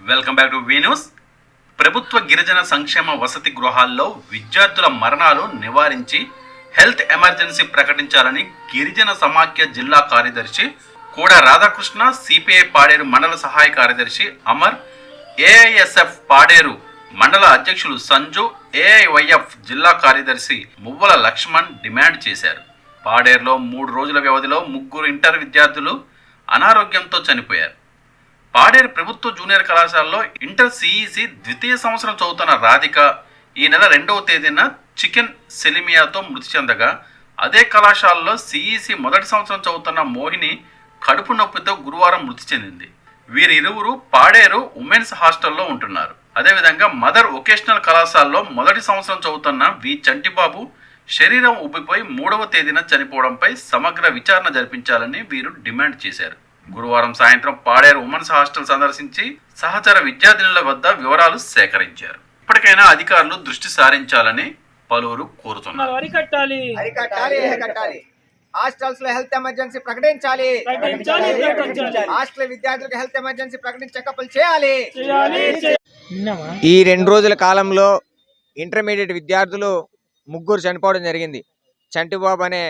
Welcome back to V news. ప్రభుత్వ గిరిజన సంక్షేమ వసతి గృహాల్లో విద్యార్థుల మరణాలు నివారించి హెల్త్ ఎమర్జెన్సీ ప్రకటించాలని గిరిజన సమాఖ్య జిల్లా కార్యదర్శి కూడ రాధాకృష్ణ, సిపిఐ పాడేరు మండల సహాయ కార్యదర్శి అమర్, ఏఐఎస్ఎఫ్ పాడేరు మండల అధ్యక్షులు సంజు, ఏఐవైఎఫ్ జిల్లా కార్యదర్శి మువ్వల లక్ష్మణ్ డిమాండ్ చేశారు. పాడేరులో 3 రోజుల వ్యవధిలో 3 ఇంటర్ విద్యార్థులు అనారోగ్యంతో చనిపోయారు. పాడేరు ప్రభుత్వ జూనియర్ కళాశాలలో ఇంటర్ సిఈసి ద్వితీయ సంవత్సరం చదువుతున్న రాధిక ఈ నెల 2వ తేదీన చికెన్ సెలిమియాతో మృతి చెందగా, అదే కళాశాలలో సిఈసి మొదటి సంవత్సరం చదువుతున్న మోహిని కడుపు నొప్పితో గురువారం మృతి చెందింది. వీరిరువురు పాడేరు ఉమెన్స్ హాస్టల్లో ఉంటున్నారు. అదేవిధంగా మదర్ వొకేషనల్ కళాశాలలో మొదటి సంవత్సరం చదువుతున్న వి చంటిబాబు శరీరం ఉబ్బిపోయి 3వ తేదీన చనిపోవడంపై సమగ్ర విచారణ జరిపించాలని వీరు డిమాండ్ చేశారు. గురువారం సాయంత్రం పాడేరు ఉమెన్స్ హాస్టల్ సందర్శించి సహచర విద్యార్థినుల వద్ద వివరాలు సేకరించారు. ఇప్పటికైనా అధికారులు దృష్టి సారించాలని పలువురు కోరుతున్నారు. హాస్టల్స్ లో హెల్త్ ఎమర్జెన్సీ ప్రకటించాలి. హాస్టల్ విద్యార్థులకు హెల్త్ ఎమర్జెన్సీ ప్రకటించి చెకప్లు చేయాలి. ఈ 2 రోజుల కాలంలో ఇంటర్మీడియట్ విద్యార్థులు 3 చనిపోవడం జరిగింది. చంటిబాబు అనే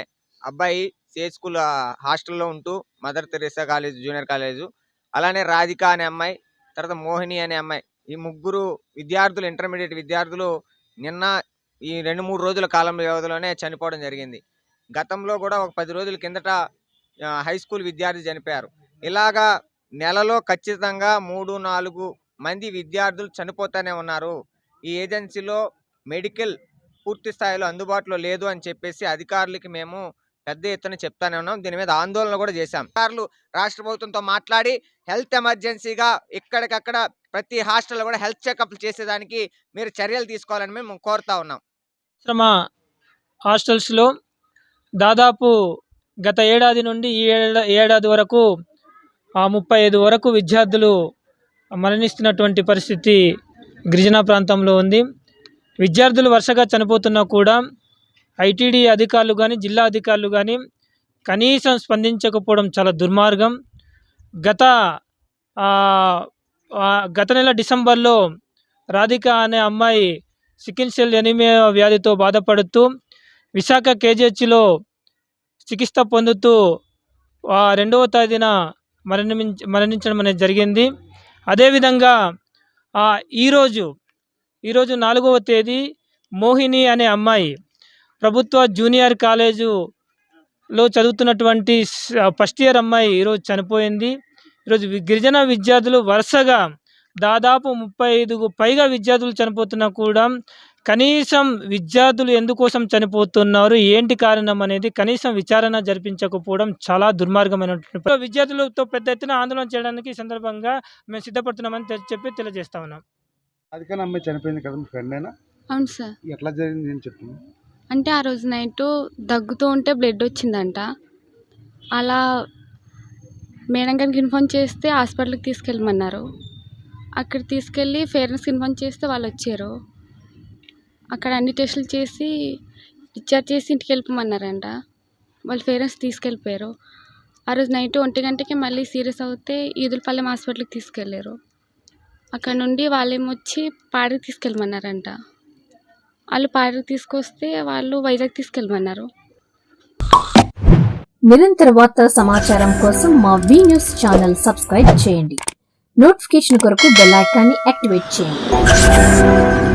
అబ్బాయి సిహెచ్ స్కూల్ హాస్టల్లో ఉంటూ mother Teresa college junior college, అలానే రాధిక అనే అమ్మాయి, తర్వాత మోహిని అనే అమ్మాయి, ఈ 3 విద్యార్థులు ఇంటర్మీడియట్ విద్యార్థులు నిన్న ఈ 2-3 రోజుల కాలం వ్యవధిలోనే చనిపోవడం జరిగింది. గతంలో కూడా ఒక 10 రోజుల కిందట హై స్కూల్ విద్యార్థి చనిపోయారు. ఇలాగా నెలలో ఖచ్చితంగా 3-4 మంది విద్యార్థులు చనిపోతూనే ఉన్నారు. ఈ ఏజెన్సీలో మెడికల్ పూర్తి స్థాయిలో అందుబాటులో లేదు అని చెప్పేసి అధికారులకి మేము పెద్ద ఎత్తున చెప్తానే ఉన్నాం. దీని మీద ఆందోళన కూడా చేశాం. అధికారులు రాష్ట్ర ప్రభుత్వంతో మాట్లాడి హెల్త్ ఎమర్జెన్సీగా ఇక్కడికక్కడ ప్రతి హాస్టల్లో కూడా హెల్త్ చెకప్లు చేసేదానికి మీరు చర్యలు తీసుకోవాలని మేము కోరుతా ఉన్నాం. హాస్టల్స్లో దాదాపు గత ఏడాది నుండి ఈ ఏడాది వరకు 35 వరకు విద్యార్థులు మరణిస్తున్నటువంటి పరిస్థితి గిరిజన ప్రాంతంలో ఉంది. విద్యార్థులు వరుసగా చనిపోతున్నా కూడా ఐటీడీ అధికారులు కానీ జిల్లా అధికారులు కానీ కనీసం స్పందించకపోవడం చాలా దుర్మార్గం. గత నెల డిసెంబర్లో రాధిక అనే అమ్మాయి సికిల్ సెల్ ఎనీమియా వ్యాధితో బాధపడుతూ విశాఖ కేజీహెచ్లో చికిత్స పొందుతూ 2వ తేదీన మరణించడం అనేది జరిగింది. అదేవిధంగా ఈరోజు 4వ తేదీ మోహిని అనే అమ్మాయి ప్రభుత్వ జూనియర్ కాలేజులో చదువుతున్నటువంటి ఫస్ట్ ఇయర్ అమ్మాయి ఈరోజు చనిపోయింది. ఈరోజు గిరిజన విద్యార్థులు వరుసగా దాదాపు 35కు పైగా విద్యార్థులు చనిపోతున్నా కూడా కనీసం విద్యార్థులు ఎందుకోసం చనిపోతున్నారు, ఏంటి కారణం అనేది కనీసం విచారణ జరిపించకపోవడం చాలా దుర్మార్గమైనటువంటి. విద్యార్థులతో పెద్ద ఎత్తున ఆందోళన చేయడానికి ఈ సందర్భంగా మేము సిద్ధపడుతున్నామని చెప్పి తెలియజేస్తా ఉన్నాం. అది అమ్మాయి చనిపోయింది కదా, మీ ఫ్రెండ్ అయినా? అవును సార్. ఎట్లా జరిగింది నేను చెప్తున్నా. అంటే ఆ రోజు నైట్ దగ్గుతూ ఉంటే బ్లడ్ వచ్చిందంట. అలా మేడం గారికి ఇన్ఫార్మ్ చేస్తే హాస్పిటల్కి తీసుకెళ్ళమన్నారు. అక్కడ తీసుకెళ్ళి పేరెంట్స్కి ఇన్ఫార్మ్ చేస్తే వాళ్ళు వచ్చారు. అక్కడ అన్ని టెస్టులు చేసి డిశ్చార్జ్ చేసి ఇంటికి వెళ్ళిపోమన్నారంట. వాళ్ళ పేరెంట్స్ తీసుకెళ్ళిపోయారు. ఆ రోజు నైట్ 1 గంటకి మళ్ళీ సీరియస్ అవుతే ఈదులపల్లెం హాస్పిటల్కి తీసుకెళ్ళారు. అక్కడ నుండి వాళ్ళేమొచ్చి పాడేరుకి తీసుకెళ్ళమన్నారంట. వాళ్ళు పాడేరుకి తీసుకొస్తే వాళ్ళు వైజాగ్ తీసుకెళ్ళమన్నారు. నిరంతర వార్తా సమాచారం కోసం మా వి న్యూస్ ఛానల్ సబ్స్క్రైబ్ చేయండి. నోటిఫికేషన్ కొరకు బెల్ ఐకాన్ని యాక్టివేట్ చేయండి.